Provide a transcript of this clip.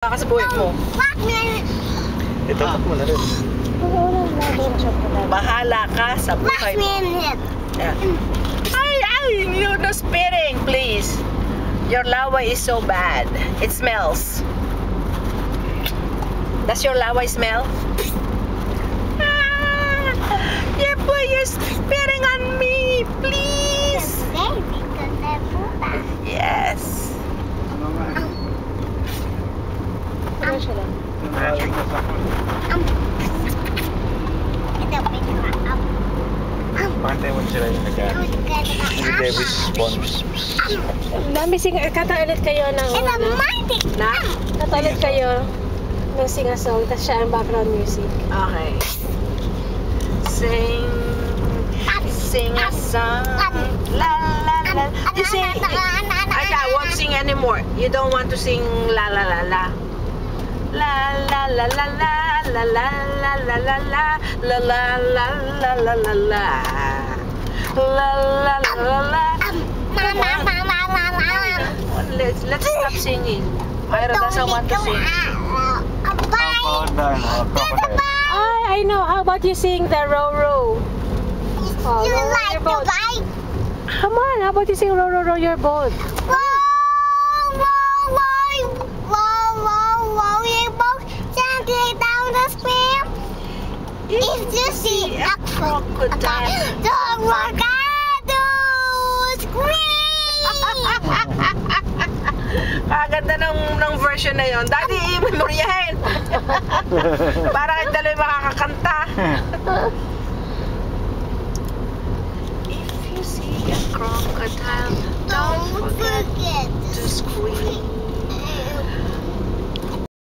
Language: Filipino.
Ka sa buhay mo. Itatak mo na rin. Bahala ka sa buhay mo. Yeah. Ay, no spitting, please. Your laway is so bad. It smells. Does your laway smell? Yeah, boy, you're spitting on me, please. Yes. Pantay mo sila yung nagano. Hindi Davis sponsors. Dami kata ulit kayo ng kata ulit kayo ng sing-a-song, tapos siya ang background music. Okay. Sing a song. La la la. You sing. I won't sing anymore. You don't want to sing la la la la. La la la la la la la la la la la la la la la la la la. La la la la la. Let's stop singing. Ira doesn't want to sing. I know. How about you sing the row row? Oh, row your boat. Come on. How about you sing row row row your boat? If you see a crocodile, don't work out, scream! Kaganda ng version na yon. Daddy, i-memoryahin. Para kayong dalawa makakakanta. If you see a crocodile, don't forget to scream.